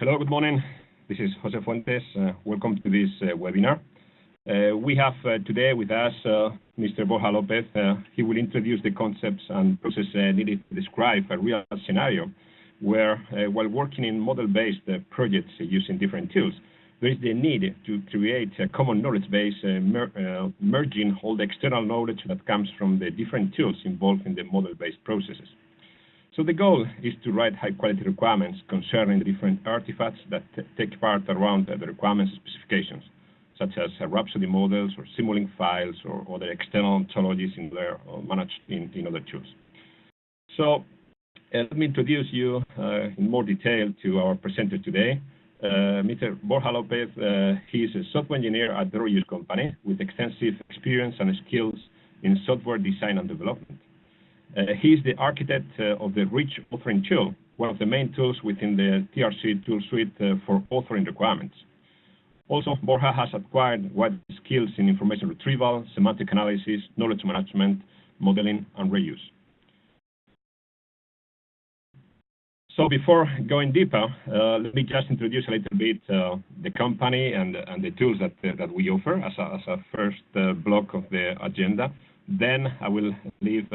Hello, good morning. This is Jose Fuentes. Welcome to this webinar. We have today with us Mr. Borja Lopez. He will introduce the concepts and process needed to describe a real scenario where, while working in model-based projects using different tools, there is the need to create a common knowledge base, merging all the external knowledge that comes from the different tools involved in the model-based processes. So the goal is to write high-quality requirements concerning the different artifacts that take part around the requirements specifications, such as Rhapsody models or Simulink files or other external ontologies in there or managed in other tools. So let me introduce you in more detail to our presenter today. Mr. Borja Lopez, he is a software engineer at the Reuse company with extensive experience and skills in software design and development. He is the architect of the Rich Authoring tool, one of the main tools within the TRC tool suite for authoring requirements. Also, Borja has acquired wide skills in information retrieval, semantic analysis, knowledge management, modeling, and reuse. So before going deeper, let me just introduce a little bit the company and the tools that we offer as a first block of the agenda. Then I will leave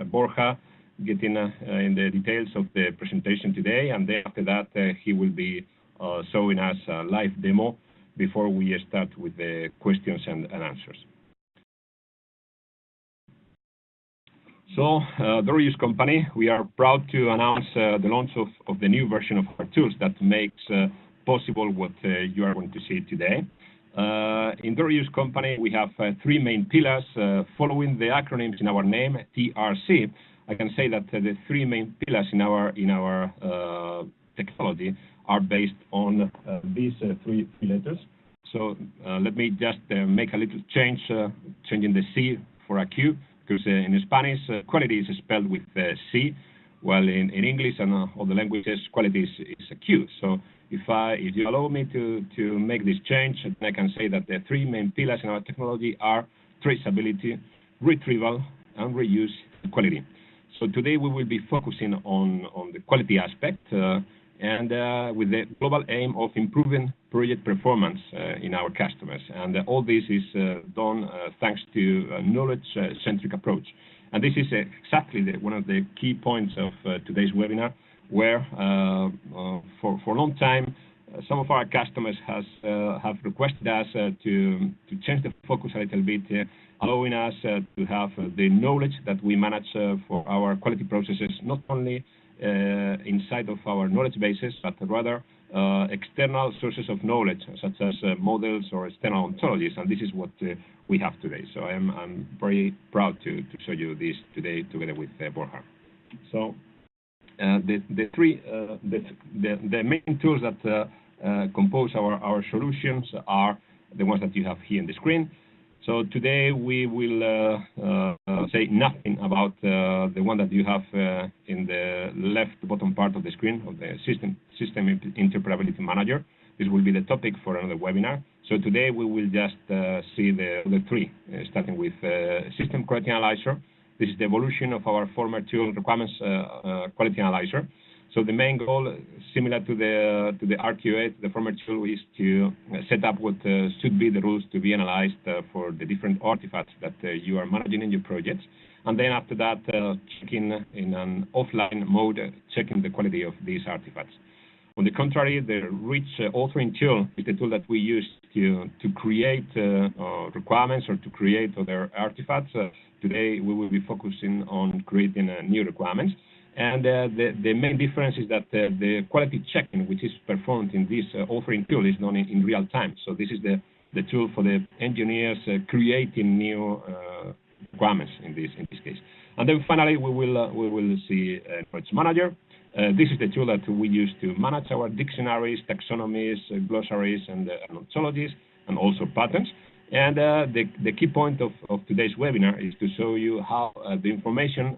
Borja getting in the details of the presentation today, and then after that he will be showing us a live demo before we start with the questions and answers. So, the Reuse company, we are proud to announce the launch of the new version of our tools that makes possible what you are going to see today. In the Reuse company, we have three main pillars. Following the acronyms in our name, TRC, I can say that the three main pillars in our technology are based on these three letters. So let me just make a little change, changing the C for a Q, because in Spanish, quality is spelled with C, while in English and other languages, quality is a Q. So if you allow me to make this change, I can say that the three main pillars in our technology are traceability, retrieval, and reuse quality. So today we will be focusing on the quality aspect and with the global aim of improving project performance in our customers. And all this is done thanks to a knowledge-centric approach. And this is exactly one of the key points of today's webinar, where for a long time, some of our customers have requested us to change the focus a little bit, allowing us to have the knowledge that we manage for our quality processes, not only inside of our knowledge bases, but rather external sources of knowledge, such as models or external ontologies, and this is what we have today. So I'm very proud to show you this today together with Borja. So the main tools that compose our solutions are the ones that you have here on the screen. So today we will say nothing about the one that you have in the left bottom part of the screen of the System Interoperability Manager. This will be the topic for another webinar. So today we will just see the three, starting with System Quality Analyzer. This is the evolution of our former tool, Requirements Quality Analyzer. So the main goal, similar to the RQ8, the former tool, is to set up what should be the rules to be analyzed for the different artifacts that you are managing in your projects. And then after that, checking in an offline mode, checking the quality of these artifacts. On the contrary, the Rich Authoring tool is the tool that we use to create requirements or to create other artifacts. Today, we will be focusing on creating new requirements. And the main difference is that the quality checking, which is performed in this authoring tool, is done in real time. So this is the tool for the engineers creating new requirements in this case. And then finally, we will see Knowledge Manager. This is the tool that we use to manage our dictionaries, taxonomies, glossaries, and ontologies, and also patterns. And the key point of today's webinar is to show you how the information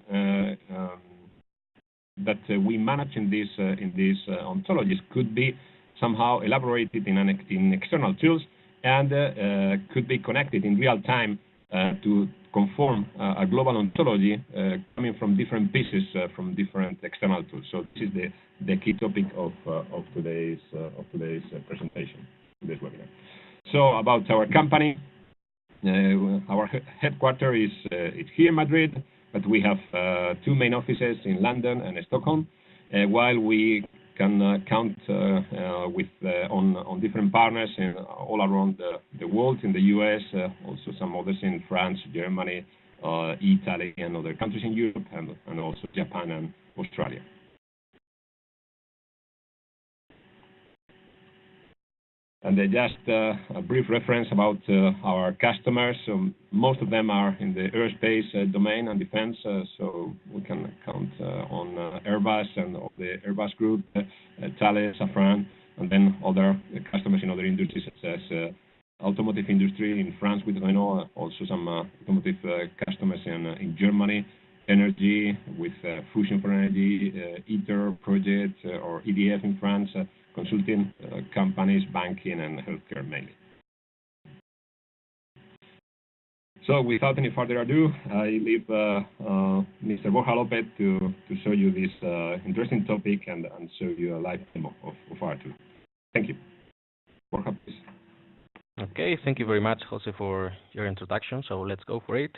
that we manage in these ontologies could be somehow elaborated in external tools and could be connected in real time to conform a global ontology coming from different pieces from different external tools. So this is the key topic of today's presentation, this webinar. So about our company, our headquarters is here in Madrid, but we have two main offices in London and Stockholm, while we can count on different partners all around the world, in the US, also some others in France, Germany, Italy, and other countries in Europe, and also Japan and Australia. And just a brief reference about our customers. So most of them are in the aerospace domain and defense, so we can count on Airbus and all the Airbus group, Thales, Safran, and then other customers in other industries such as automotive industry in France with Renault, also some automotive customers in Germany, energy with Fusion for Energy, ITER project, or EDF in France, consulting companies, banking, and healthcare mainly. So without any further ado, I leave Mr. Borja Lopez to show you this interesting topic and show you a live demo of our tool. Thank you. Borja, please. Okay, thank you very much, Jose, for your introduction. So let's go for it.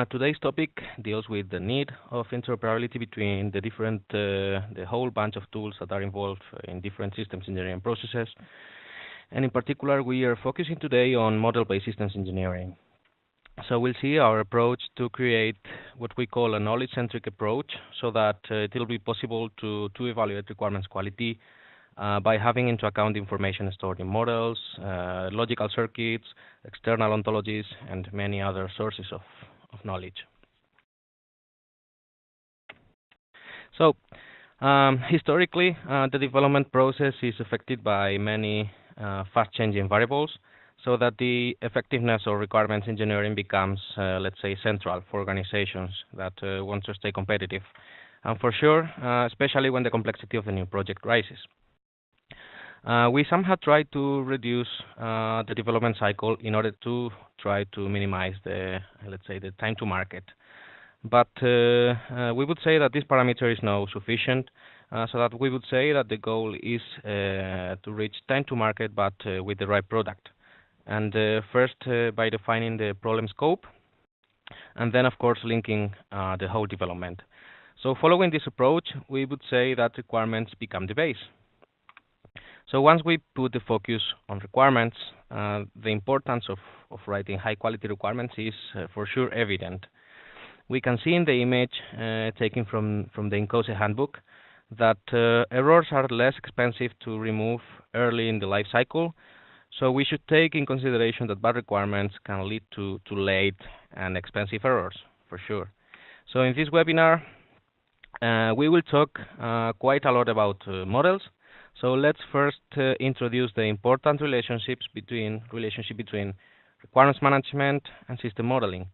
Today's topic deals with the need of interoperability between the whole bunch of tools that are involved in different systems engineering processes. And in particular, we are focusing today on model-based systems engineering. So we'll see our approach to create what we call a knowledge-centric approach, so that it will be possible to evaluate requirements quality by having into account information stored in models, logical circuits, external ontologies, and many other sources of knowledge. So historically, the development process is affected by many fast-changing variables, so that the effectiveness of requirements engineering becomes, let's say, central for organizations that want to stay competitive, and for sure, especially when the complexity of a new project rises. We somehow try to reduce the development cycle in order to try to minimize let's say, the time to market. But we would say that this parameter is now sufficient, so that we would say that the goal is to reach time to market, but with the right product. And first, by defining the problem scope, and then, of course, linking the whole development. So following this approach, we would say that requirements become the base. So once we put the focus on requirements, the importance of writing high-quality requirements is for sure evident. We can see in the image taken from the INCOSE handbook that errors are less expensive to remove early in the life cycle. So we should take in consideration that bad requirements can lead to late and expensive errors, for sure. So in this webinar, we will talk quite a lot about models. So let's first introduce the important relationship between requirements management and system modeling.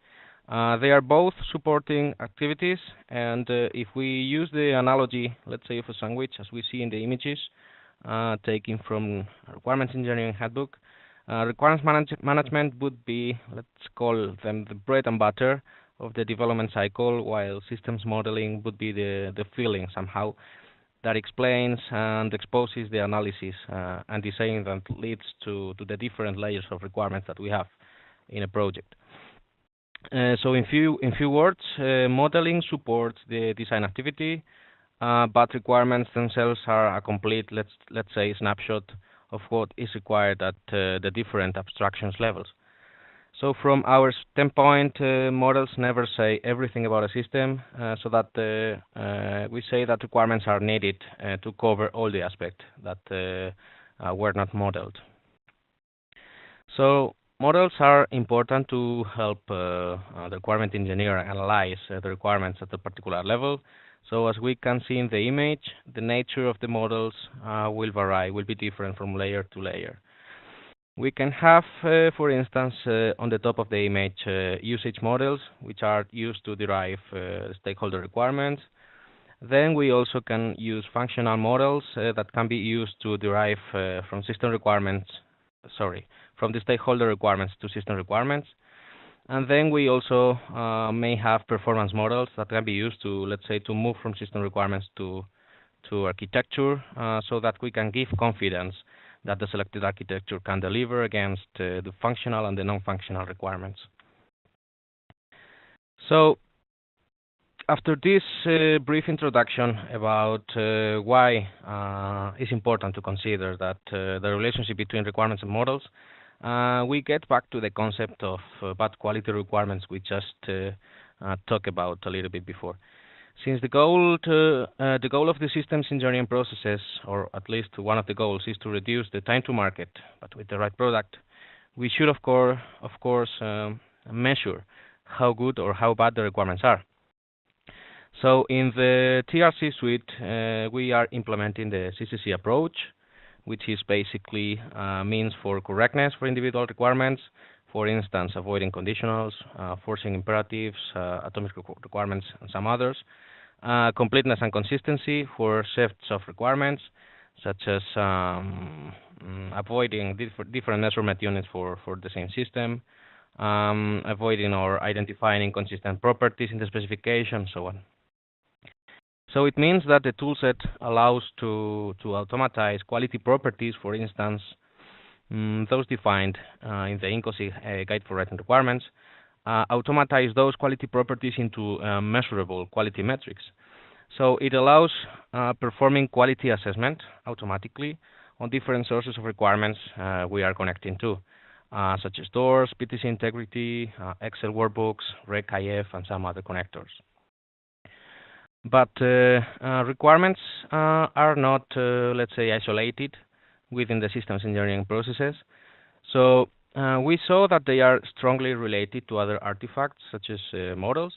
They are both supporting activities, and if we use the analogy, let's say, of a sandwich, as we see in the images taken from requirements engineering handbook, requirements management would be, let's call them, the bread and butter of the development cycle, while systems modeling would be the filling somehow that explains and exposes the analysis and design that leads to the different layers of requirements that we have in a project. So in few words, modeling supports the design activity, but requirements themselves are a complete, let's say, snapshot of what is required at the different abstractions levels. So from our standpoint, models never say everything about a system, so that we say that requirements are needed to cover all the aspects that were not modeled. So models are important to help the requirement engineer analyze the requirements at a particular level. So as we can see in the image, the nature of the models will vary, will be different from layer to layer. We can have, for instance, on the top of the image, usage models, which are used to derive stakeholder requirements. Then we also can use functional models that can be used to derive from the stakeholder requirements to system requirements. And then we also may have performance models that can be used to, let's say, to move from system requirements to architecture, so that we can give confidence that the selected architecture can deliver against the functional and the non-functional requirements. So after this brief introduction about why it's important to consider that the relationship between requirements and models, we get back to the concept of bad quality requirements we just talked about a little bit before. Since the goal of the systems engineering processes, or at least one of the goals, is to reduce the time to market, but with the right product, we should of course measure how good or how bad the requirements are. So in the TRC suite, we are implementing the CCC approach, which is basically means for correctness for individual requirements, for instance, avoiding conditionals, forcing imperatives, atomic requirements, and some others. Completeness and consistency for sets of requirements, such as avoiding different measurement units for the same system, avoiding or identifying inconsistent properties in the specification, so on. So it means that the toolset allows to automatize quality properties, for instance, those defined in the INCOSI guide for writing requirements, automatize those quality properties into measurable quality metrics. So it allows performing quality assessment automatically on different sources of requirements we are connecting to, such as doors, PTC integrity, Excel workbooks, RecIF, and some other connectors. But requirements are not, let's say, isolated within the systems engineering processes. So we saw that they are strongly related to other artifacts, such as models,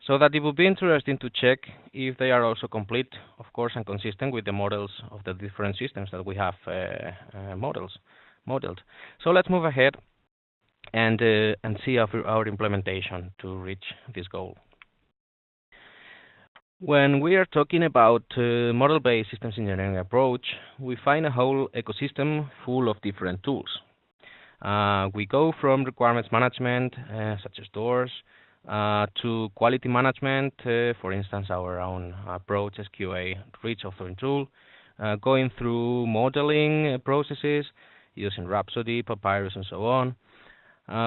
so that it would be interesting to check if they are also complete, of course, and consistent with the models of the different systems that we have modeled. So let's move ahead and see our implementation to reach this goal. When we are talking about model-based systems engineering approach, we find a whole ecosystem full of different tools. We go from requirements management, such as doors, to quality management, for instance, our own approach, SQA, rich authoring tool, going through modeling processes using Rhapsody, Papyrus, and so on.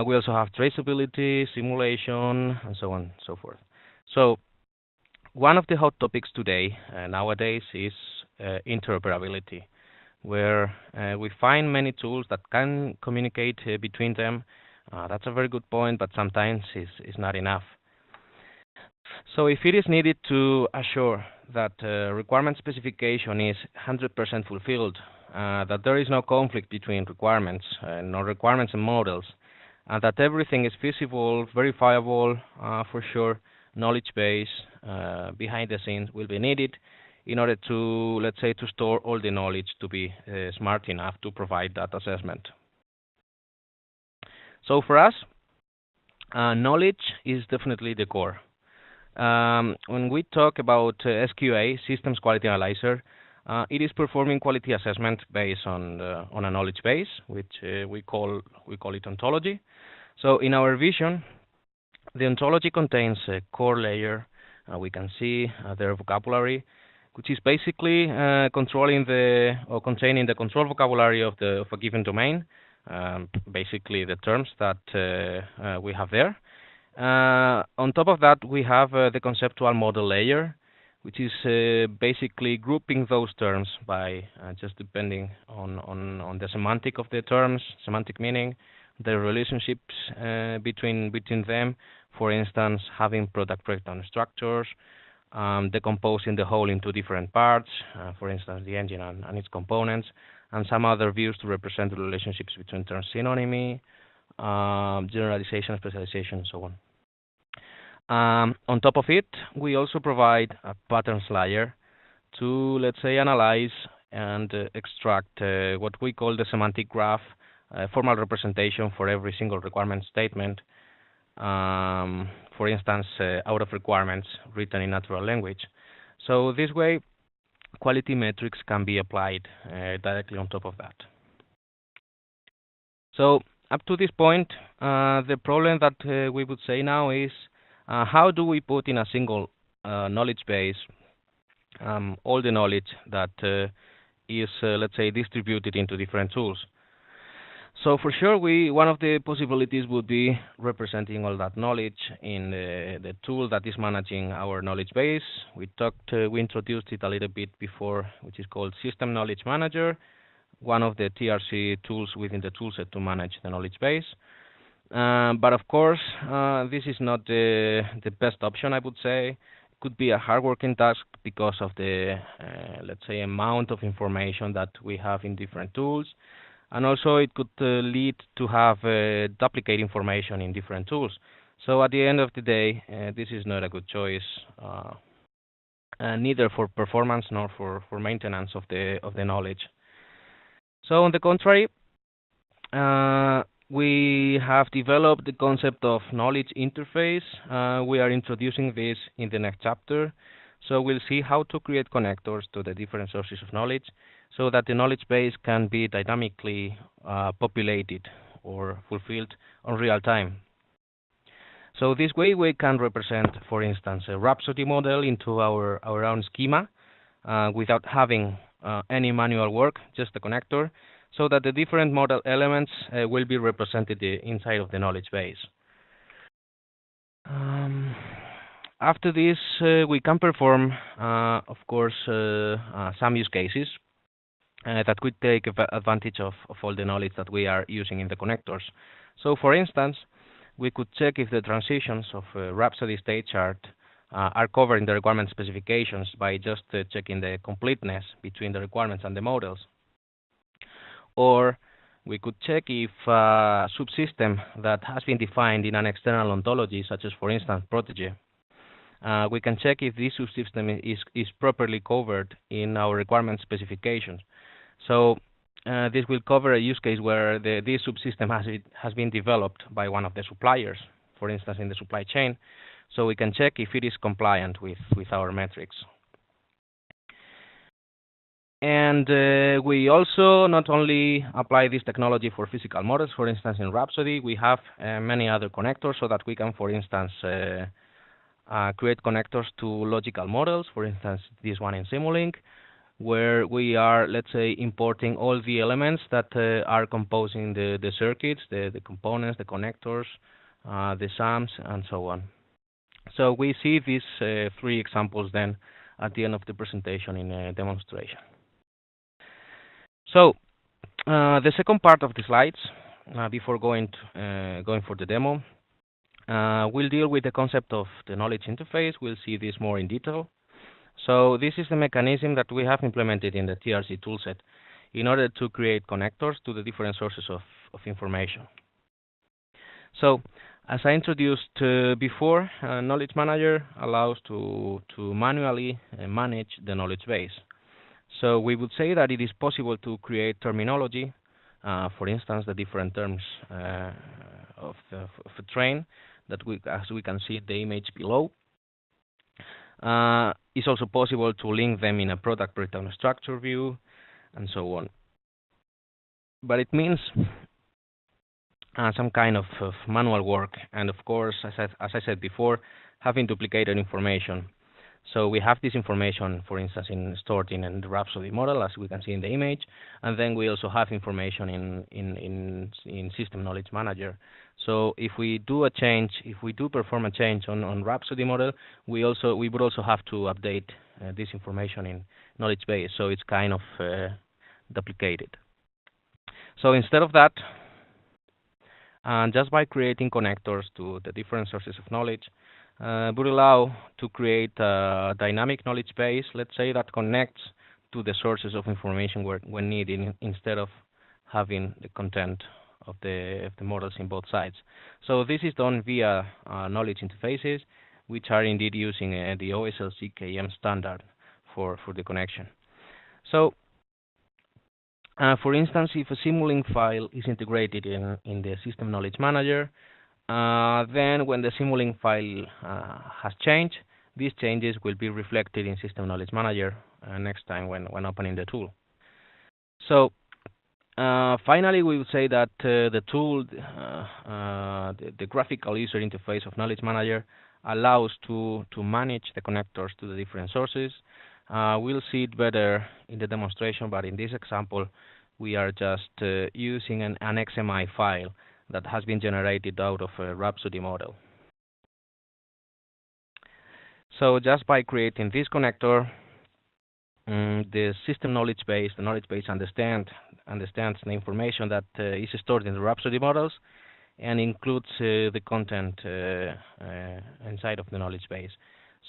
We also have traceability, simulation, and so on and so forth. So one of the hot topics today, nowadays, is interoperability, where we find many tools that can communicate between them. That's a very good point, but sometimes it's not enough. So if it is needed to assure that requirement specification is 100% fulfilled, that there is no conflict between requirements, no requirements and models, and that everything is feasible, verifiable, for sure, knowledge base behind the scenes will be needed in order to, let's say, to store all the knowledge to be smart enough to provide that assessment. So for us, knowledge is definitely the core. When we talk about SQA, Systems Quality Analyzer, it is performing quality assessment based on a knowledge base, which we call it ontology. So in our vision, the ontology contains a core layer. We can see their vocabulary, which is basically containing the control vocabulary of a given domain, basically the terms that we have there. On top of that, we have the conceptual model layer, which is basically grouping those terms by just depending on the semantic of the terms, semantic meaning, the relationships between them. For instance, having product breakdown structures, decomposing the whole into different parts, for instance, the engine and its components, and some other views to represent the relationships between term synonymy, generalization, specialization, and so on. On top of it, we also provide a patterns layer to, let's say, analyze and extract what we call the semantic graph, formal representation for every single requirement statement, for instance, out of requirements written in natural language. So this way, quality metrics can be applied directly on top of that. So up to this point, the problem that we would say now is how do we put in a single knowledge base all the knowledge that is, let's say, distributed into different tools. So for sure, one of the possibilities would be representing all that knowledge in the tool that is managing our knowledge base. We introduced it a little bit before, which is called System Knowledge Manager, one of the TRC tools within the toolset to manage the knowledge base. But of course, this is not the best option, I would say. It could be a hard-working task because of the, let's say, amount of information that we have in different tools. And also it could lead to have duplicate information in different tools. So at the end of the day, this is not a good choice, neither for performance nor for maintenance of the knowledge. So on the contrary, we have developed the concept of knowledge interface. We are introducing this in the next chapter. So we'll see how to create connectors to the different sources of knowledge so that the knowledge base can be dynamically populated or fulfilled on real time. So this way we can represent, for instance, a Rhapsody model into our own schema without having any manual work, just a connector, so that the different model elements will be represented inside of the knowledge base. After this, we can perform, of course, some use cases that could take advantage of all the knowledge that we are using in the connectors. So, for instance, we could check if the transitions of Rhapsody state chart are covered in the requirement specifications by just checking the completeness between the requirements and the models. Or we could check if a subsystem that has been defined in an external ontology, such as, for instance, Protégé, we can check if this subsystem is properly covered in our requirement specifications. So this will cover a use case where this subsystem has been developed by one of the suppliers, for instance, in the supply chain. So we can check if it is compliant with our metrics. And we also not only apply this technology for physical models, for instance, in Rhapsody, we have many other connectors so that we can, for instance, create connectors to logical models, for instance, this one in Simulink, where we are, let's say, importing all the elements that are composing the circuits, the components, the connectors, the sums, and so on. So we see these three examples then at the end of the presentation in a demonstration. So the second part of the slides, before going for the demo, we'll deal with the concept of the knowledge interface. We'll see this more in detail. So this is the mechanism that we have implemented in the TRC toolset in order to create connectors to the different sources of information. So as I introduced before, Knowledge Manager allows to manually manage the knowledge base. So we would say that it is possible to create terminology, for instance, the different terms of a train that as we can see the image below. It's also possible to link them in a product breakdown structure view, and so on. But it means some kind of manual work, and of course, as I said before, having duplicated information. So we have this information, for instance, stored in the Rhapsody model, as we can see in the image, and then we also have information in System Knowledge Manager. So if we do a change, if we do perform a change on Rhapsody model, we would also have to update this information in knowledge base. So it's kind of duplicated. So instead of that, just by creating connectors to the different sources of knowledge, would allow to create a dynamic knowledge base, let's say, that connects to the sources of information when needed, instead of having the content of the models in both sides. So this is done via knowledge interfaces, which are indeed using the OSLC KM standard for the connection. So for instance, if a Simulink file is integrated in the System Knowledge Manager, then when the Simulink file has changed, these changes will be reflected in System Knowledge Manager next time when opening the tool. So Finally, we would say that the tool, the graphical user interface of Knowledge Manager allows to manage the connectors to the different sources. We'll see it better in the demonstration, but in this example, we are just using an XML file that has been generated out of a Rhapsody model. So just by creating this connector, the system knowledge base, the knowledge base understands the information that is stored in the Rhapsody models and includes the content inside of the knowledge base.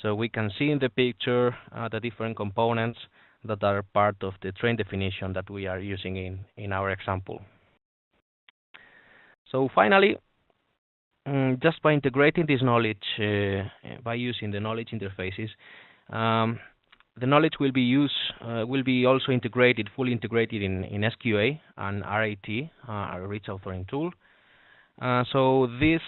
So we can see in the picture the different components that are part of the train definition that we are using in our example. So finally, just by integrating this knowledge, by using the knowledge interfaces, the knowledge will be also integrated, fully integrated in SQA and RAT, our rich authoring tool. So this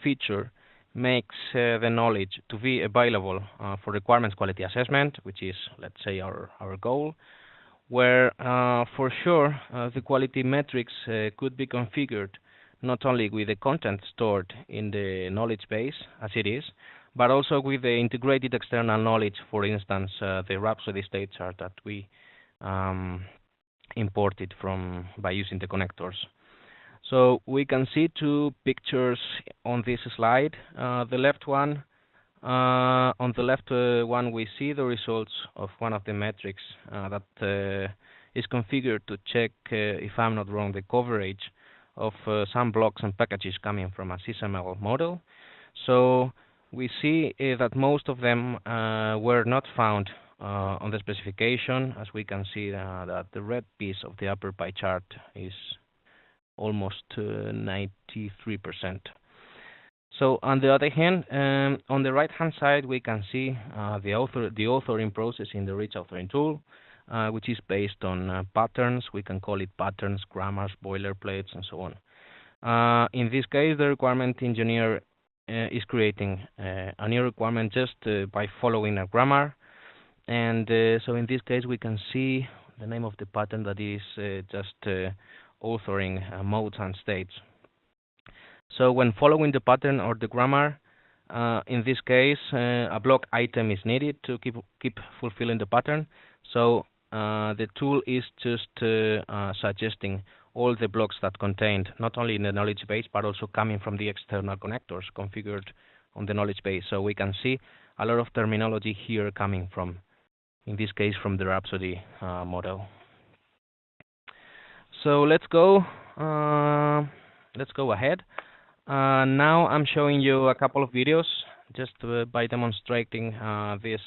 feature makes the knowledge to be available for requirements quality assessment, which is, let's say, our goal, where for sure the quality metrics could be configured not only with the content stored in the knowledge base as it is, but also with the integrated external knowledge, for instance, the Rhapsody state chart that we imported by using the connectors. So we can see two pictures on this slide. The left one, on the left one, we see the results of one of the metrics that is configured to check, if I'm not wrong, the coverage of some blocks and packages coming from a SysML model. So we see that most of them were not found on the specification, as we can see that the red piece of the upper pie chart is almost 93%. So on the other hand, on the right-hand side, we can see the authoring process in the rich authoring tool, which is based on patterns. We can call it patterns, grammars, boilerplates, and so on. In this case, the requirement engineer is creating a new requirement just by following a grammar. And so in this case, we can see the name of the pattern that is just authoring modes and states. So when following the pattern or the grammar, in this case, a block item is needed to keep fulfilling the pattern. So the tool is just suggesting all the blocks that contained not only in the knowledge base, but also coming from the external connectors configured on the knowledge base. So we can see a lot of terminology here coming from, in this case, from the Rhapsody model. So let's go ahead. Now I'm showing you a couple of videos just by demonstrating these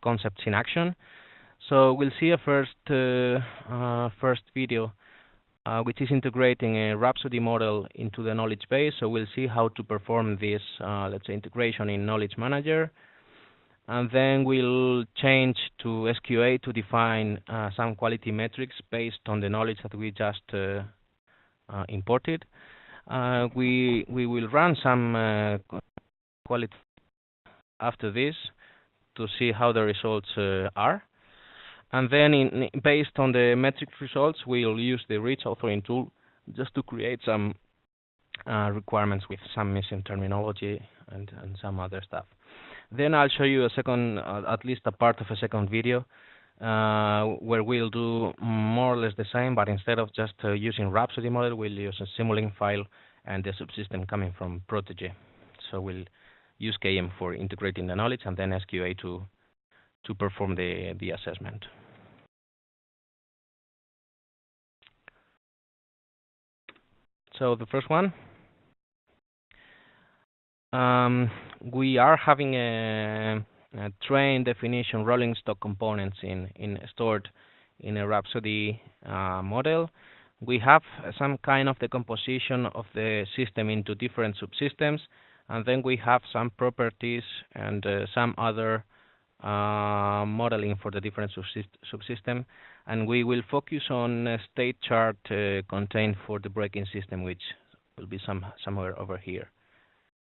concepts in action. So we'll see a first video, which is integrating a Rhapsody model into the knowledge base. So we'll see how to perform this, let's say, integration in Knowledge Manager. And then we'll change to SQA to define some quality metrics based on the knowledge that we just imported. We will run some quality after this to see how the results are. And then based on the metric results, we'll use the rich authoring tool just to create some requirements with some missing terminology and some other stuff. Then I'll show you a second, at least a part of a second video, where we'll do more or less the same, but instead of just using Rhapsody model, we'll use a Simulink file and the subsystem coming from Protégé. So we'll use KM for integrating the knowledge and then SQA to perform the assessment. So the first one, we are having a train definition rolling stock components stored in a Rhapsody model. We have some kind of decomposition of the system into different subsystems, and then we have some properties and some other modeling for the different subsystem, and we will focus on a state chart contained for the braking system, which will be somewhere over here,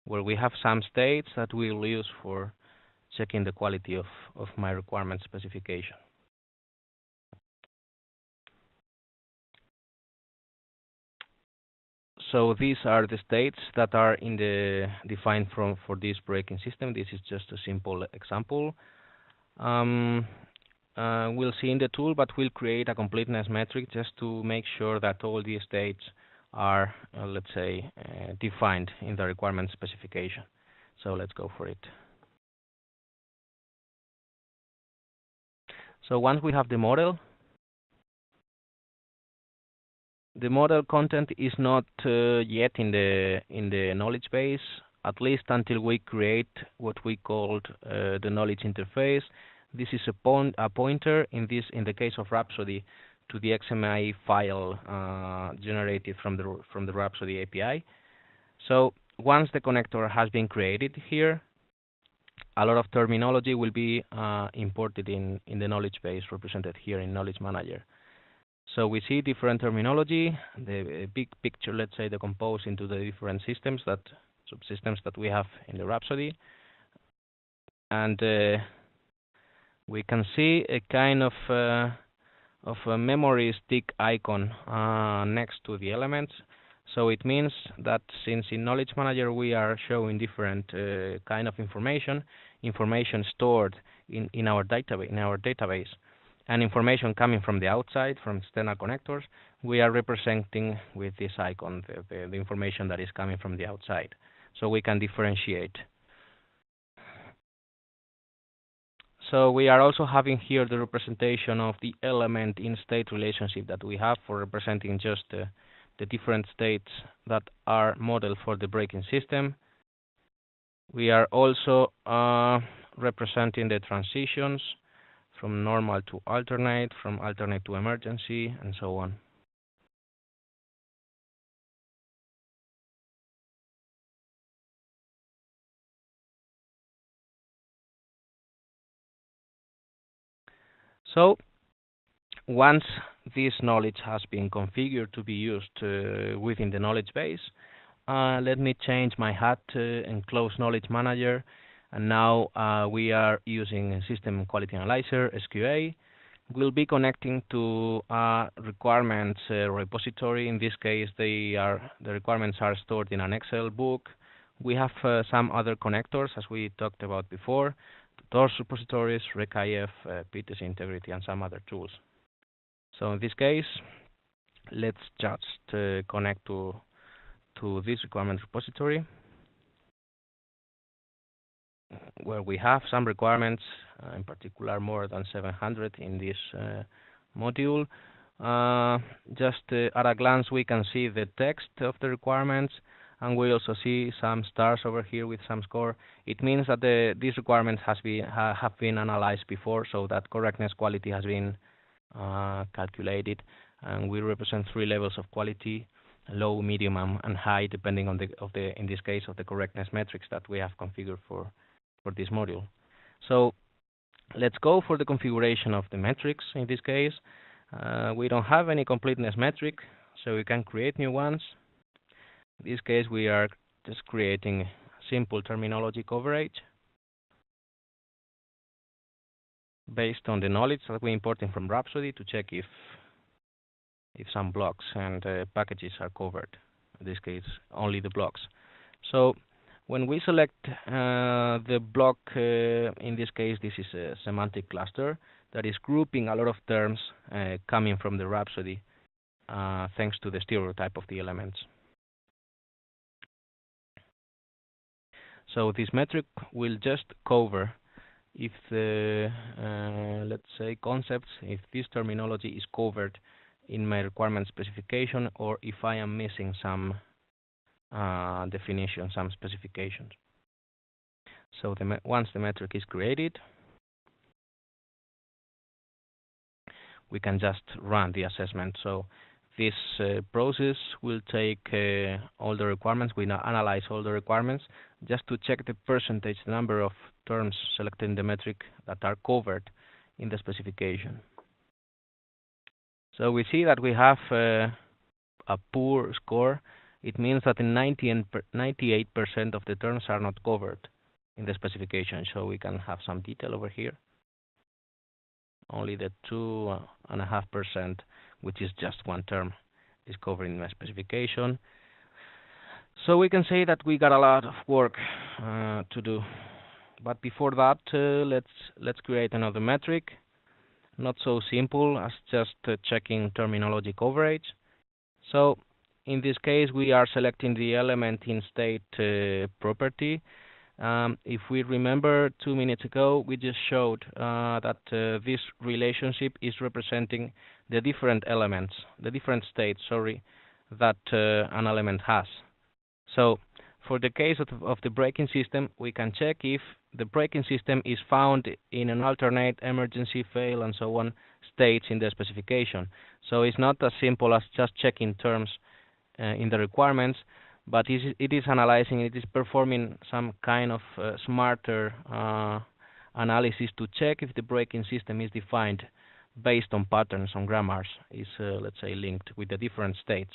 where we have some states that we will use for checking the quality of my requirement specification. So these are the states that are defined for this breaking system. This is just a simple example. We'll see in the tool, but we'll create a completeness metric just to make sure that all the states are, let's say, defined in the requirement specification. So let's go for it. So once we have the model content is not yet in the knowledge base, at least until we create what we called the knowledge interface. This is a pointer in the case of Rhapsody to the XML file generated from the Rhapsody API. So once the connector has been created here, a lot of terminology will be imported in the knowledge base represented here in Knowledge Manager. So we see different terminology, the big picture, let's say, decomposed into the different subsystems that we have in the Rhapsody. And we can see a kind of a memory stick icon next to the elements. So it means that since in Knowledge Manager we are showing different kind of information stored in our database, and information coming from the outside, from external connectors, we are representing with this icon the information that is coming from the outside. So we can differentiate. So we are also having here the representation of the element in state relationship that we have for representing just the different states that are modeled for the breaking system. We are also representing the transitions from normal to alternate, from alternate to emergency, and so on. So once this knowledge has been configured to be used within the knowledge base, let me change my hat and close Knowledge Manager. And now we are using System Quality Analyzer, SQA. We'll be connecting to requirements repository. In this case, the requirements are stored in an Excel book. We have some other connectors, as we talked about before, TORS repositories, RecIF, PTC Integrity, and some other tools. So in this case, let's just connect to this requirement repository, where we have some requirements, in particular more than 700 in this module. Just at a glance, we can see the text of the requirements, and we also see some stars over here with some score. It means that these requirements have been analyzed before, so that correctness quality has been calculated, and we represent 3 levels of quality: low, medium, and high, depending on in this case, of the correctness metrics that we have configured for this module. So let's go for the configuration of the metrics. In this case, we don't have any completeness metric, so we can create new ones. In this case, we are just creating simple terminology coverage based on the knowledge that we importing from Rhapsody to check if some blocks and packages are covered. In this case, only the blocks. So when we select the block, in this case, this is a semantic cluster that is grouping a lot of terms coming from the Rhapsody thanks to the stereotype of the elements. So this metric will just cover if the, let's say, concepts, if this terminology is covered in my requirement specification, or if I am missing some definition, some specifications. So once the metric is created, we can just run the assessment. So this process will take all the requirements. We now analyze all the requirements just to check the percentage, the number of terms selected in the metric that are covered in the specification. So we see that we have a poor score. It means that in 98% of the terms are not covered in the specification. So we can have some detail over here. Only the 2.5%, which is just one term, is covered in my specification. So we can say that we got a lot of work to do. But before that, let's create another metric. Not so simple as just checking terminology coverage. So in this case, we are selecting the element in state property. If we remember 2 minutes ago, we just showed that this relationship is representing the different elements, the different states, that an element has. So for the case of the braking system, we can check if the braking system is found in an alternate, emergency, fail, and so on states in the specification. So it's not as simple as just checking terms in the requirements, but it is analyzing, it is performing some kind of smarter analysis to check if the braking system is defined based on patterns, on grammars, is let's say linked with the different states.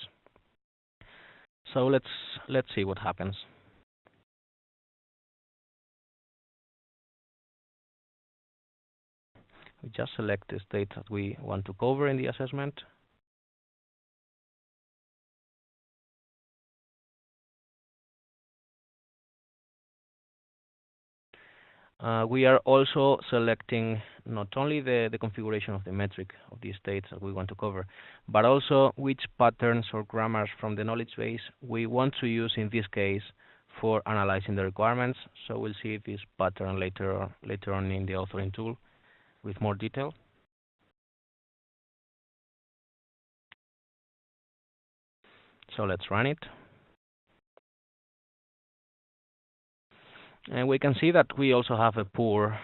So let's see what happens. We just select the state that we want to cover in the assessment. We are also selecting not only the configuration of the metric of the states that we want to cover, but also which patterns or grammars from the knowledge base we want to use in this case for analyzing the requirements. So we'll see this pattern later on in the authoring tool with more detail. So let's run it. And we can see that we also have a poor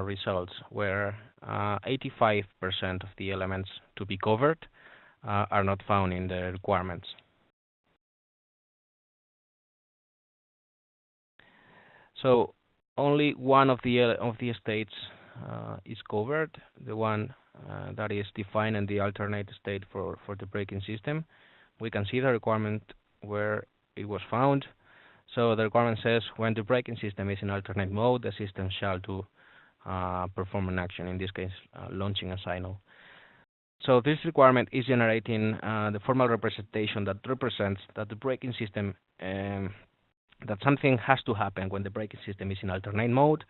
results where 85% of the elements to be covered are not found in the requirements. So only one of the states is covered, the one that is defined in the alternate state for the braking system. We can see the requirement where it was found. So the requirement says when the braking system is in alternate mode, the system shall do perform an action, in this case launching a signal. So this requirement is generating the formal representation that represents that the braking system, that something has to happen when the braking system is in alternate mode,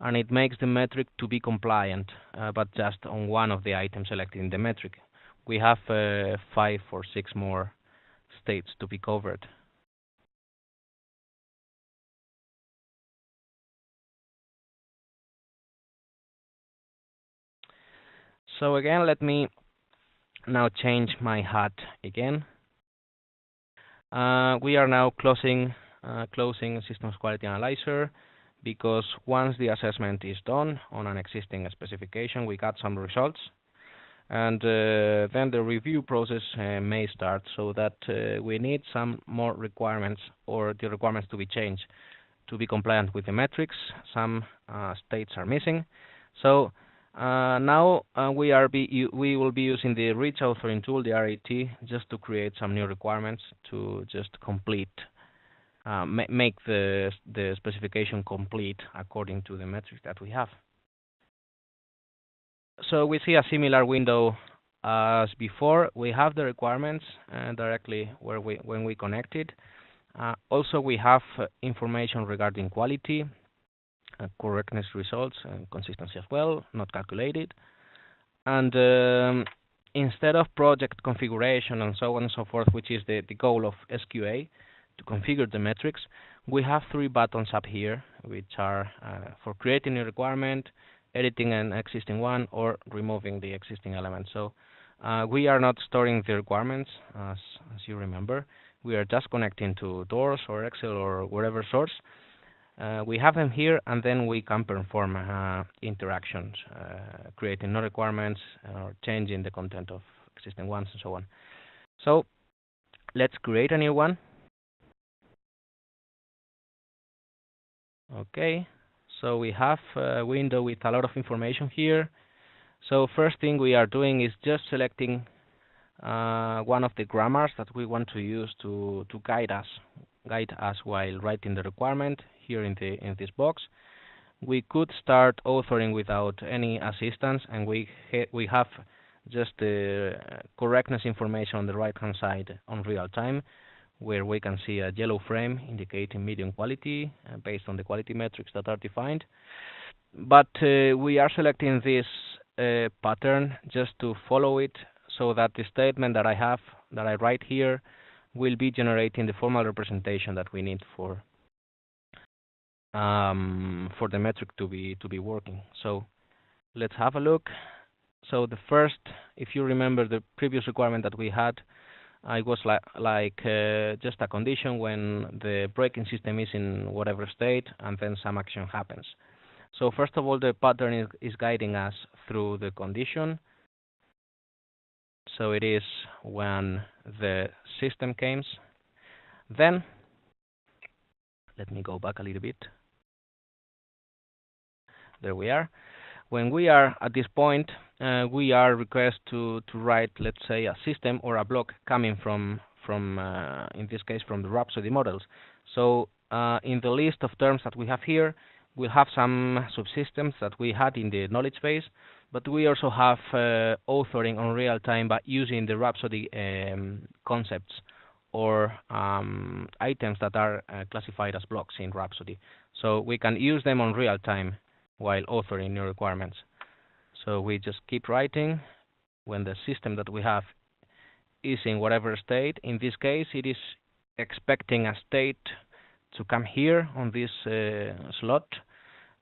and it makes the metric to be compliant, but just on one of the items selected in the metric. We have 5 or 6 more states to be covered. So again, let me now change my hat again. We are now closing Systems Quality Analyzer, because once the assessment is done on an existing specification, we got some results, and then the review process may start, so that we need some more requirements, or the requirements to be changed to be compliant with the metrics. Some states are missing. So now we will be using the Rich Authoring tool, the RAT, just to create some new requirements to just complete, make the specification complete according to the metrics that we have. So we see a similar window as before. We have the requirements directly when we connect it. Also, we have information regarding quality, correctness results, and consistency as well, not calculated. And instead of project configuration and so on and so forth, which is the goal of SQA, to configure the metrics, we have 3 buttons up here, which are for creating a requirement, editing an existing one, or removing the existing element. So we are not storing the requirements, as you remember. We are just connecting to Doors or Excel or whatever source. We have them here, and then we can perform interactions, creating new requirements or changing the content of existing ones and so on. So let's create a new one. Okay, so we have a window with a lot of information here. So first thing we are doing is just selecting one of the grammars that we want to use to guide us while writing the requirement here in this box. We could start authoring without any assistance, and we have just the correctness information on the right hand side on real time. where we can see a yellow frame indicating medium quality based on the quality metrics that are defined. But we are selecting this pattern just to follow it, so that the statement that I write here will be generating the formal representation that we need for the metric to be working. So let's have a look. So the first, if you remember the previous requirement that we had, it was like just a condition when the braking system is in whatever state, and then some action happens. So first of all, the pattern is guiding us through the condition. So it is when the system comes. Then, let me go back a little bit. There we are. When we are at this point, we are requested to write, let's say, a system or a block coming from in this case, from the Rhapsody models. So in the list of terms that we have here, we'll have some subsystems that we had in the knowledge base, but we also have authoring on real time by using the Rhapsody concepts or items that are classified as blocks in Rhapsody. So we can use them on real time while authoring new requirements. So we just keep writing when the system that we have is in whatever state. In this case, it is expecting a state to come here on this slot.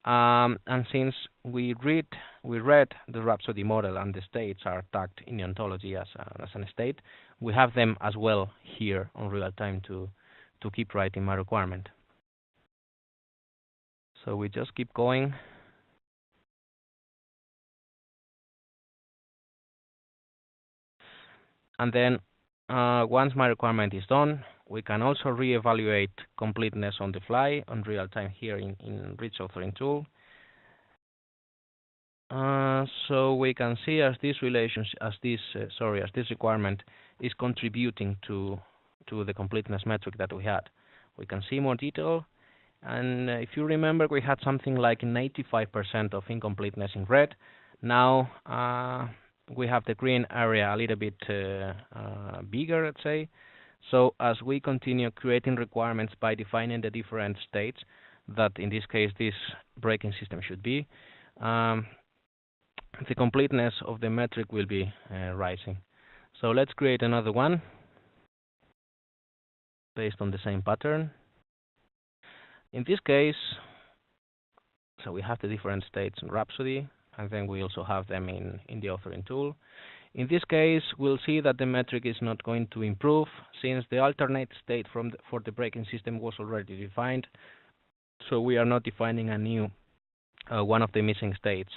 And since we read the Rhapsody model and the states are tagged in the ontology as an state, we have them as well here on real time to keep writing my requirement. So we just keep going. And then once my requirement is done, we can also reevaluate completeness on the fly on real time here in Rich Authoring Tool. So we can see as this requirement is contributing to the completeness metric that we had. We can see more detail, and if you remember, we had something like 95% of incompleteness in red. Now we have the green area a little bit bigger, let's say. So as we continue creating requirements by defining the different states that in this case this braking system should be, the completeness of the metric will be rising. So let's create another one based on the same pattern. In this case, so we have the different states in Rhapsody, and then we also have them in the authoring tool. In this case, we'll see that the metric is not going to improve since the alternate state for the braking system was already defined. So we are not defining a new one of the missing states.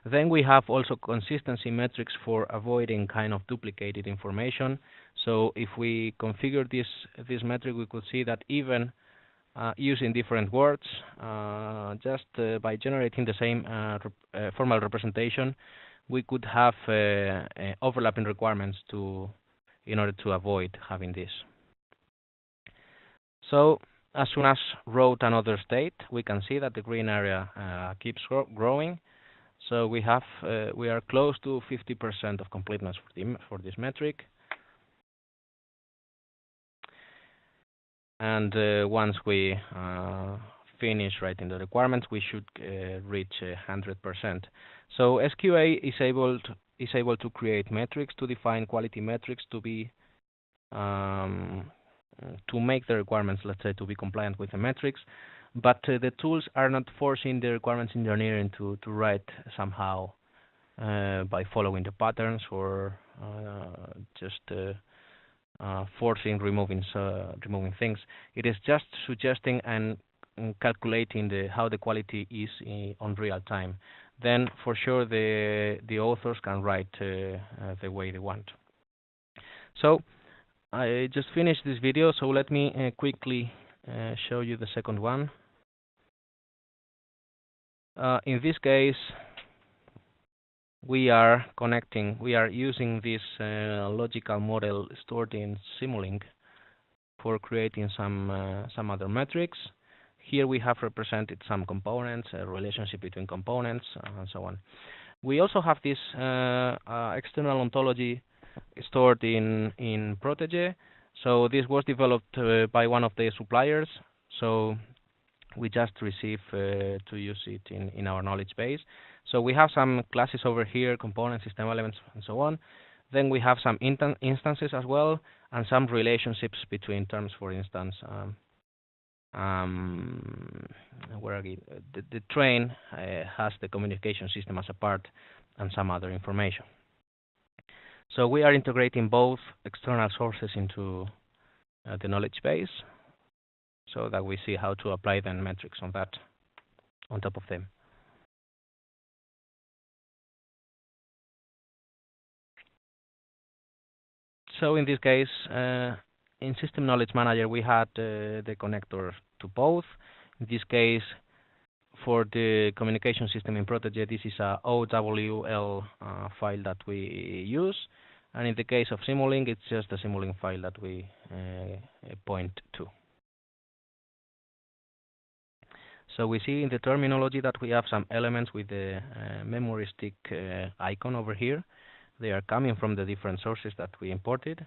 Then we have also consistency metrics for avoiding kind of duplicated information. So if we configure this metric, we could see that even using different words, just by generating the same formal representation, we could have overlapping requirements in order to avoid having this. So as soon as wrote another state, we can see that the green area keeps growing. So we are close to 50% of completeness for this metric. And once we finish writing the requirements, we should reach 100%. So SQA is able to create metrics, to define quality metrics, to make the requirements, let's say, to be compliant with the metrics. But the tools are not forcing the requirements engineering to write somehow by following the patterns or just forcing removing things. It is just suggesting and calculating how the quality is on real time. Then for sure the authors can write the way they want. So I just finished this video, so let me quickly show you the second one. In this case, we are using this logical model stored in Simulink for creating some other metrics. Here we have represented some components, a relationship between components, and so on. We also have this external ontology stored in Protégé. So this was developed by one of the suppliers. So we just receive to use it in our knowledge base. So we have some classes over here, components, system elements, and so on. Then we have some instances as well, and some relationships between terms, for instance. Where the train has the communication system as a part, and some other information. So we are integrating both external sources into the knowledge base, so that we see how to apply the metrics on that, on top of them. So in this case, in System Knowledge Manager, we had the connector to both. In this case, for the communication system in Protege, this is a OWL file that we use. And in the case of Simulink, it's just a Simulink file that we point to. So we see in the terminology that we have some elements with the memory stick icon over here. They are coming from the different sources that we imported.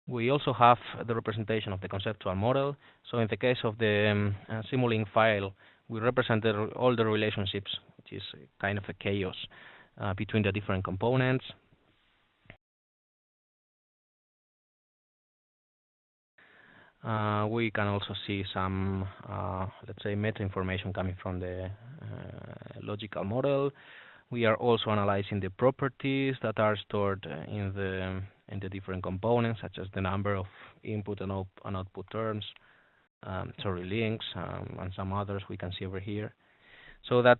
We also have the representation of the conceptual model. So in the case of the Simulink file, we represented all the relationships, which is kind of a chaos between the different components. We can also see some, let's say, meta information coming from the logical model. We are also analyzing the properties that are stored in the different components, such as the number of input and output terms, links, and some others we can see over here. So that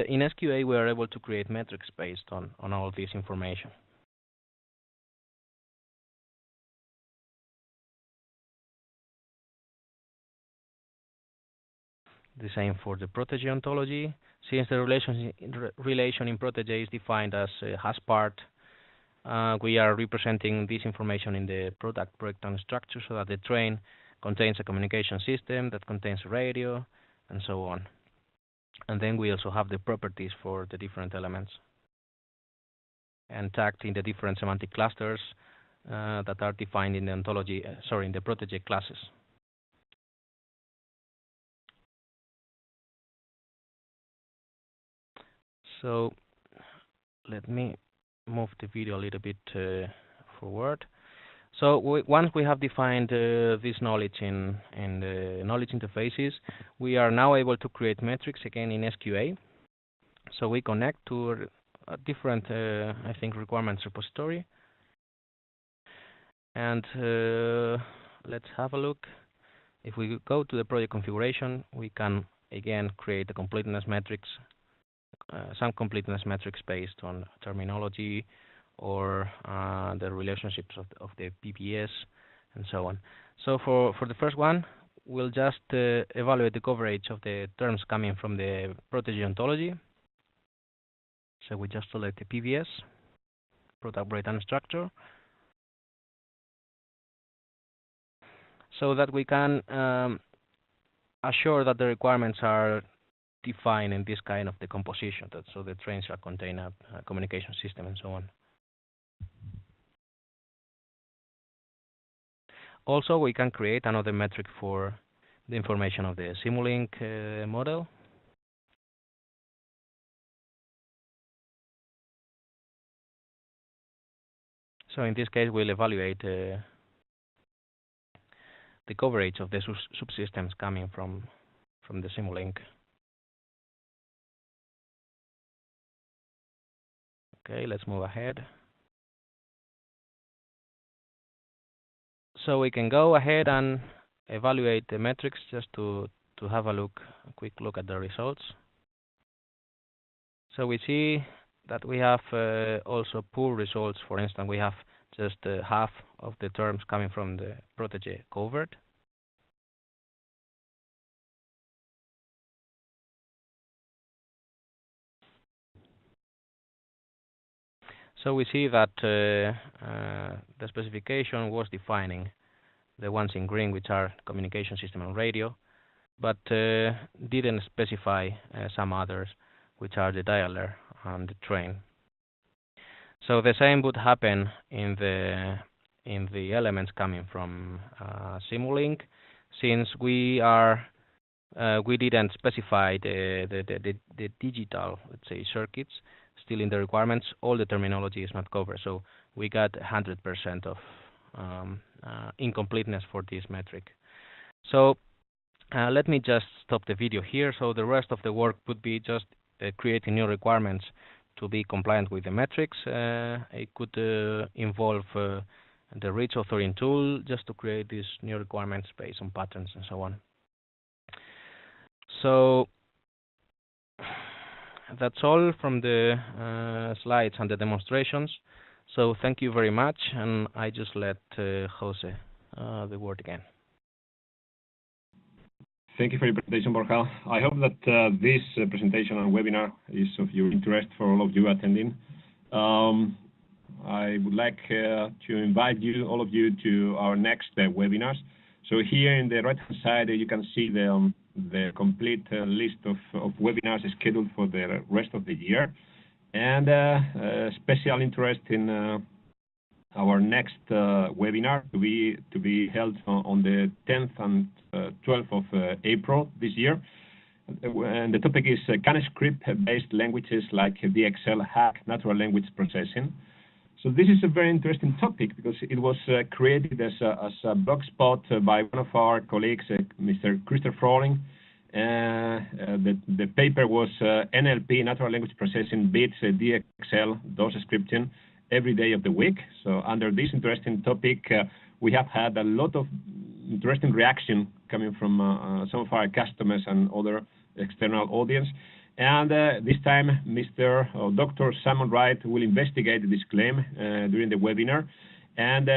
in SQA we are able to create metrics based on all this information. The same for the Protege ontology. Since the relation in Protege is defined as has part, we are representing this information in the product breakdown structure, so that the train contains a communication system that contains a radio, and so on. And then we also have the properties for the different elements, and tagged in the different semantic clusters that are defined in the ontology, in the Protege classes. So let me move the video a little bit forward. So once we have defined this knowledge in the knowledge interfaces, we are now able to create metrics again in SQA. So we connect to a different, I think, requirements repository. And let's have a look. If we go to the project configuration, we can again create the completeness metrics, some completeness metrics based on terminology or the relationships of the PPS and so on. So for the first one, we'll just evaluate the coverage of the terms coming from the Protege ontology. So we just select the PBS, product breakdown structure, so that we can assure that the requirements are defined in this kind of decomposition, so the train shall contain a communication system and so on. Also, we can create another metric for the information of the Simulink model. So in this case, we'll evaluate the coverage of the subsystems coming from the Simulink. Okay, let's move ahead. So we can go ahead and evaluate the metrics just to have a quick look at the results. So we see that we have also poor results. For instance, we have just half of the terms coming from the Protege covered. So we see that the specification was defining the ones in green, which are communication system and radio, but didn't specify some others, which are the dialer and the train. So the same would happen in the elements coming from Simulink, since we didn't specify the digital, let's say, circuits still in the requirements. All the terminology is not covered, so we got 100% of incompleteness for this metric. So let me just stop the video here. So the rest of the work would be just creating new requirements to be compliant with the metrics. It could involve the rich authoring tool just to create these new requirements based on patterns and so on. So that's all from the slides and the demonstrations. So thank you very much, and I just let Jose the word again. Thank you for your presentation, Borja. I hope that this presentation and webinar is of your interest for all of you attending. I would like to invite all of you to our next webinars. So here in the right-hand side, you can see the complete list of webinars scheduled for the rest of the year, and special interest in our next webinar to be held on the 10th and 12th of April this year. And the topic is can script-based languages like DXL hack natural language processing? So this is a very interesting topic because it was created as a blog spot by one of our colleagues, Mr. Christopher Froling. The paper was NLP, natural language processing, beats DXL, DOS scripting every day of the week. So under this interesting topic, we have had a lot of interesting reaction coming from some of our customers and other external audience. And this time, Dr. Simon Wright will investigate this claim during the webinar. And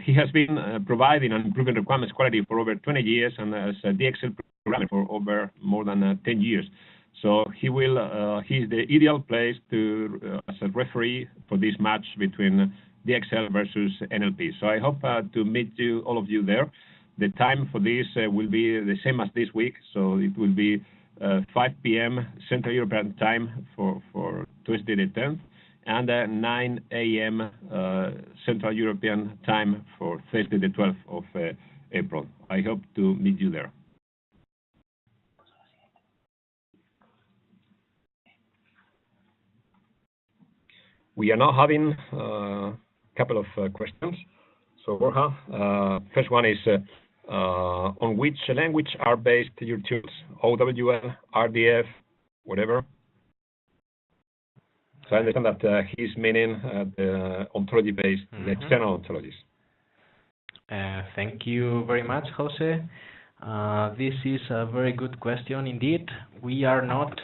he has been providing and improving requirements quality for over 20 years and as a DXL programmer for over more than 10 years. So he's the ideal place as a referee for this match between DXL versus NLP. So I hope to meet all of you there. The time for this will be the same as this week, so it will be 5 p.m. Central European time for Tuesday the 10th, and 9 a.m. Central European time for Thursday the 12th of April. I hope to meet you there. We are now having a couple of questions. So Borja, first one is, on which language are based your tools? OWL, RDF, whatever? So I understand that he's meaning the ontology-based, the external ontologies. Thank you very much, Jose. This is a very good question indeed. We are not...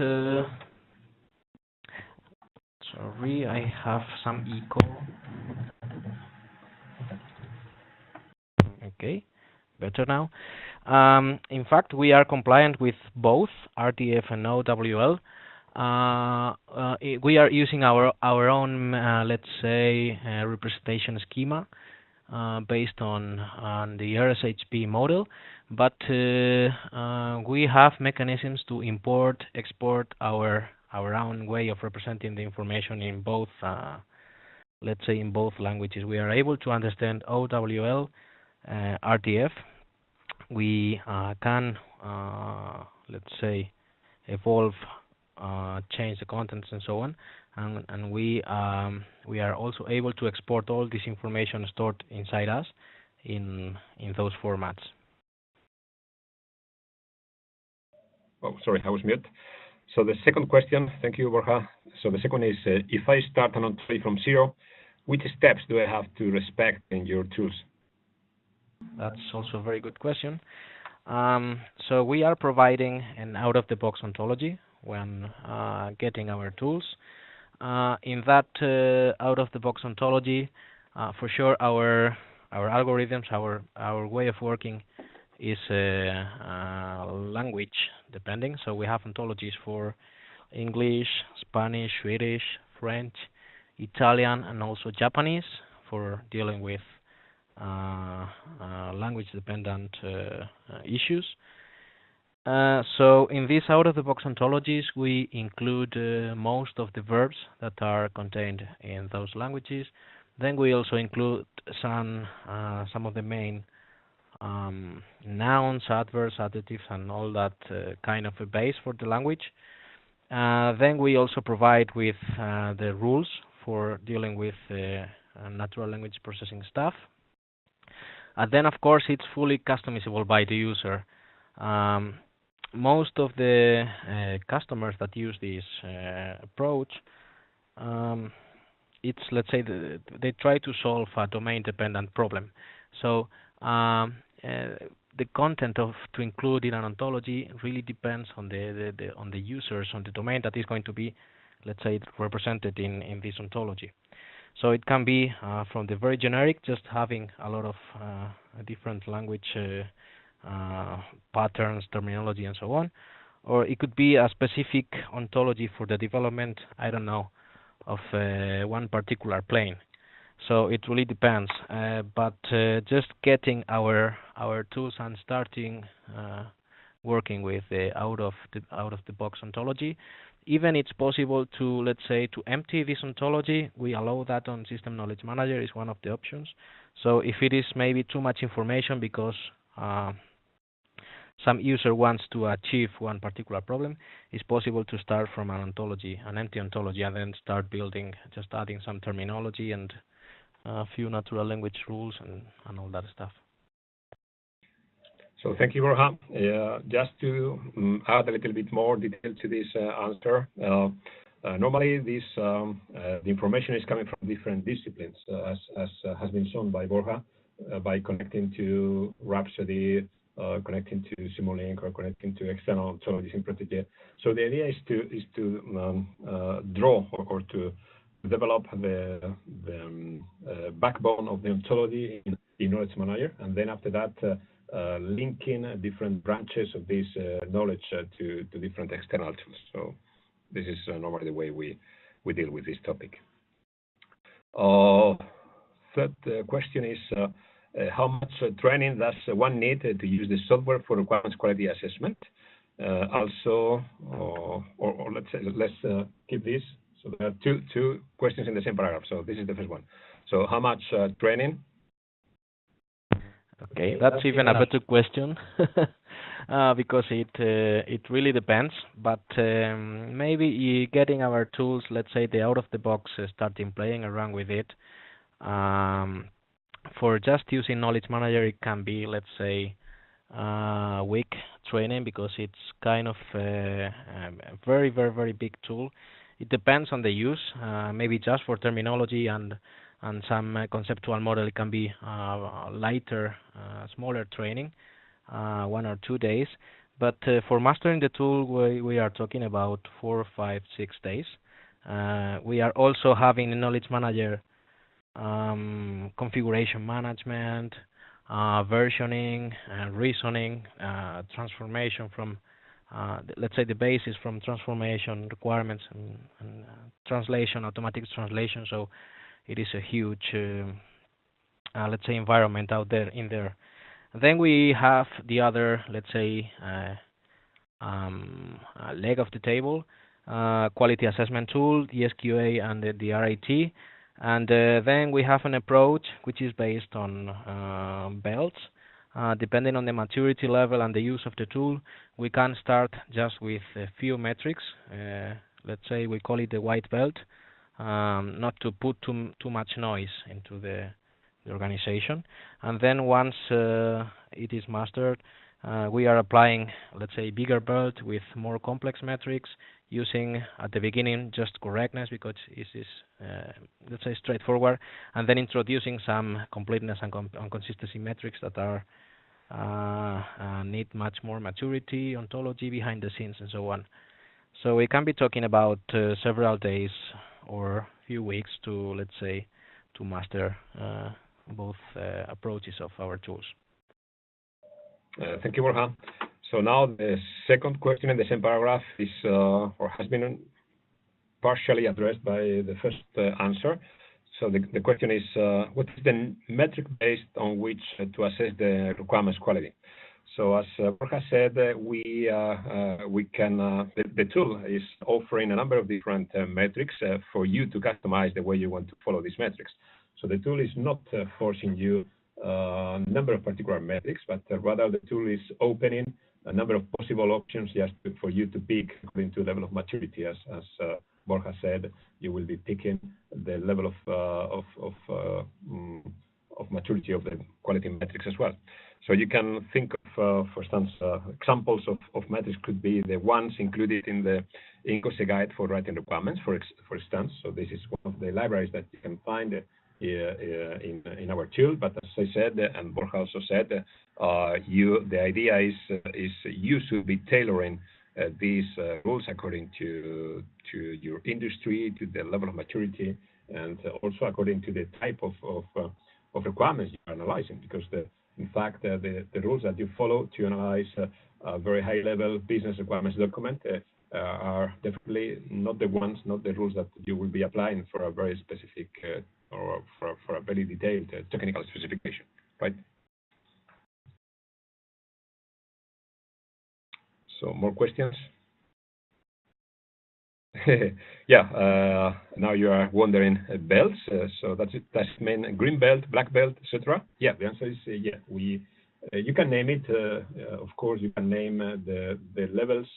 Sorry, I have some echo. Okay, better now. In fact, we are compliant with both RDF and OWL. We are using our own, let's say, representation schema based on the RSHP model, but we have mechanisms to import, export our own way of representing the information in both, let's say, in both languages. We are able to understand OWL, RDF. We can, let's say, evolve, change the contents and so on, and we are also able to export all this information stored inside us in those formats. Oh, sorry, I was mute. So the second question, thank you, Borja. So the second is, if I start an ontology from zero, which steps do I have to respect in your tools? That's also a very good question. So we are providing an out-of-the-box ontology when getting our tools. In that out-of-the-box ontology, for sure, our algorithms, our way of working is language depending. So we have ontologies for English, Spanish, Swedish, French, Italian, and also Japanese for dealing with language dependent issues. So in these out-of-the-box ontologies, we include most of the verbs that are contained in those languages. Then we also include some of the main nouns, adverbs, adjectives, and all that kind of a base for the language. Then we also provide with the rules for dealing with natural language processing stuff. And then, of course, it's fully customizable by the user. Most of the customers that use this approach, it's, let's say, they try to solve a domain-dependent problem. So the content to include in an ontology really depends on the users, on the domain that is going to be, let's say, represented in this ontology. So it can be from the very generic, just having a lot of different language patterns, terminology, and so on, or it could be a specific ontology for the development, I don't know, of one particular plane. So it really depends. But just getting our tools and starting working with the out of the box ontology, even it's possible to, let's say, to empty this ontology. We allow that on System Knowledge Manager is one of the options. So if it is maybe too much information because some user wants to achieve one particular problem, it's possible to start from an ontology, an empty ontology, and then start building, just adding some terminology and a few natural language rules and all that stuff. So thank you, Borja. Just to add a little bit more detail to this answer, normally this the information is coming from different disciplines, as has been shown by Borja, by connecting to Rhapsody, connecting to Simulink, or connecting to external ontologies in Protégé. So the idea is to draw or to develop the backbone of the ontology in Knowledge Manager, and then after that linking different branches of this knowledge to different external tools. So this is normally the way we deal with this topic. Third question is, how much training does one need to use the software for requirements quality assessment? Also, or let's say, let's keep this. So there are two questions in the same paragraph. So this is the first one. So how much training? Okay, that's even a better question because it really depends. But maybe getting our tools, let's say the out of the box, starting playing around with it. For just using Knowledge Manager, it can be, let's say, weak training because it's kind of a very, very, very big tool. It depends on the use. Maybe just for terminology and some conceptual model, it can be lighter, smaller training, 1 or 2 days. But for mastering the tool, we are talking about 4, 5, 6 days. We are also having in Knowledge Manager configuration management, versioning, reasoning, transformation from, let's say, the basis from transformation requirements and translation, automatic translation. So it is a huge, let's say, environment out there in there. Then we have the other, let's say, leg of the table, quality assessment tool, the SQA and the RIT. And then we have an approach which is based on belts. Depending on the maturity level and the use of the tool, we can start just with a few metrics. Let's say we call it the white belt, not to put too much noise into the organization. And then once it is mastered, we are applying, let's say, bigger belt with more complex metrics, using at the beginning just correctness because it is, let's say, straightforward, and then introducing some completeness and consistency metrics that are need much more maturity, ontology behind the scenes, and so on. So we can be talking about several days or few weeks to, let's say, to master both approaches of our tools. Thank you, Borja. So now the second question in the same paragraph is, or has been partially addressed by the first answer. So the question is, what is the metric based on which to assess the requirements quality? So as Borja said, the tool is offering a number of different metrics for you to customize the way you want to follow these metrics. So the tool is not forcing you a number of particular metrics, but rather the tool is opening a number of possible options just for you to pick according to level of maturity. As Borja said, you will be picking the level of maturity of the quality metrics as well. So you can think of, for instance, examples of metrics could be the ones included in the INCOSE guide for writing requirements, for instance. So this is one of the libraries that you can find in our tool. But as I said, and Borja also said, the idea is you should be tailoring these rules according to your industry, to the level of maturity, and also according to the type of requirements you're analyzing, because in fact, the rules that you follow to analyze a very high-level business requirements document are definitely not the rules that you will be applying for a very specific or for a very detailed technical specification, right? So more questions? Yeah, now you are wondering belts. So that's it. That's mean green belt, black belt, etc. Yeah, the answer is yeah. You can name it. Of course, you can name the levels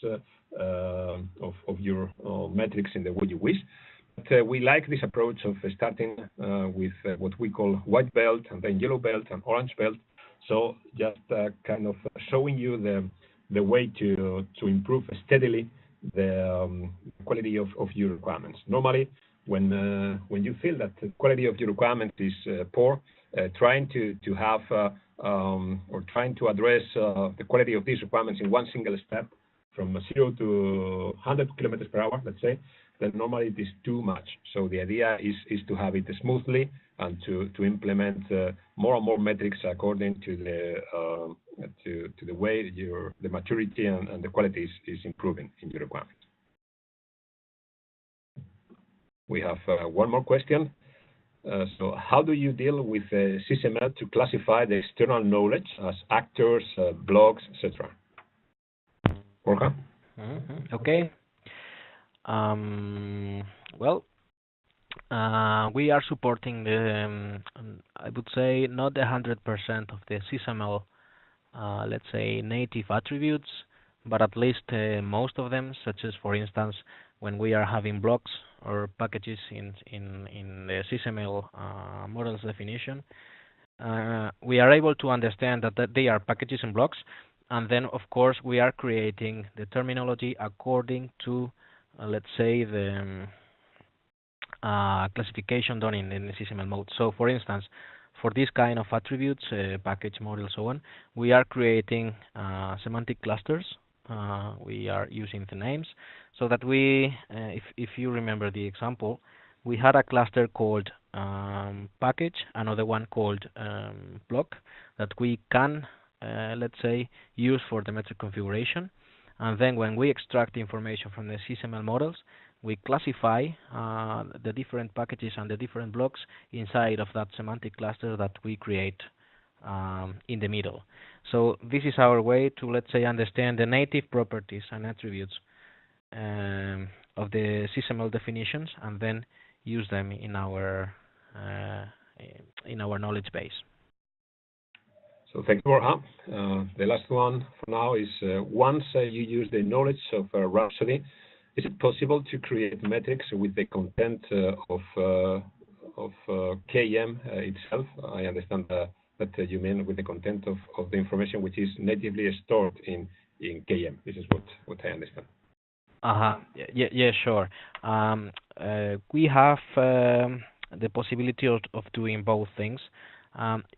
of your metrics in the way you wish. But we like this approach of starting with what we call white belt, and then yellow belt and orange belt. So just kind of showing you the way to improve steadily the quality of your requirements. Normally, when you feel that the quality of your requirement is poor, trying to have or trying to address the quality of these requirements in one single step from 0 to 100 kilometers per hour, let's say, then normally it is too much. So the idea is to have it smoothly and to implement more and more metrics according to the way the maturity and the quality is improving in your requirement. We have one more question. So how do you deal with SysML to classify the external knowledge as actors, blogs, etc.? Borja? Okay. Well, we are supporting the, I would say, not 100% of the SysML, let's say, native attributes, but at least most of them, such as, for instance, when we are having blocks or packages in the SysML models definition, we are able to understand that they are packages and blocks, and then, of course, we are creating the terminology according to, let's say, the classification done in the SysML mode. So, for instance, for this kind of attributes, package, model, so on, we are creating semantic clusters. We are using the names so that we, if you remember the example, we had a cluster called package, another one called block that we can, let's say, use for the metric configuration. And then when we extract information from the SysML models, we classify the different packages and the different blocks inside of that semantic cluster that we create in the middle. So this is our way to, let's say, understand the native properties and attributes of the SysML definitions, and then use them in our knowledge base. So thank you, Borja. The last one for now is once you use the knowledge of Rhapsody, is it possible to create metrics with the content of KM itself? I understand that you mean with the content of the information which is natively stored in KM. This is what I understand. Yeah, sure. We have the possibility of doing both things.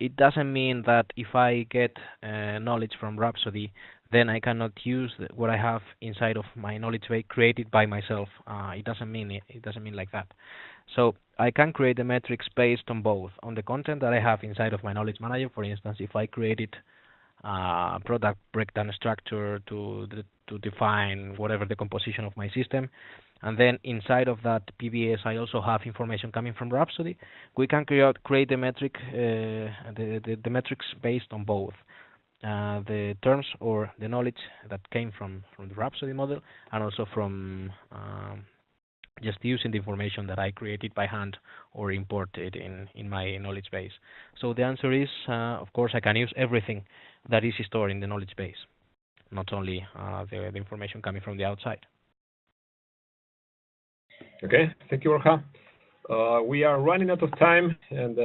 It doesn't mean that if I get knowledge from Rhapsody, then I cannot use what I have inside of my knowledge base created by myself. It doesn't mean like that. So I can create the metrics based on both, on the content that I have inside of my knowledge manager. For instance, if I created a product breakdown structure to define whatever the composition of my system, and then inside of that PBS I also have information coming from Rhapsody, we can create the metric, the metrics based on both. the terms or the knowledge that came from the Rhapsody model, and also from just using the information that I created by hand or imported in my knowledge base. So the answer is, of course, I can use everything that is stored in the knowledge base, not only the information coming from the outside. Okay, thank you, Borja. We are running out of time, and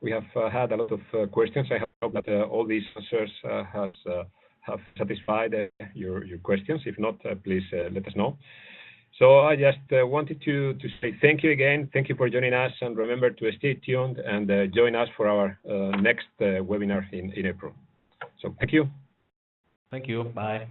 we have had a lot of questions. I hope that all these answers have satisfied your questions. If not, please let us know. So I just wanted to say thank you again. Thank you for joining us, and remember to stay tuned and join us for our next webinar in April. So thank you. Thank you. Bye.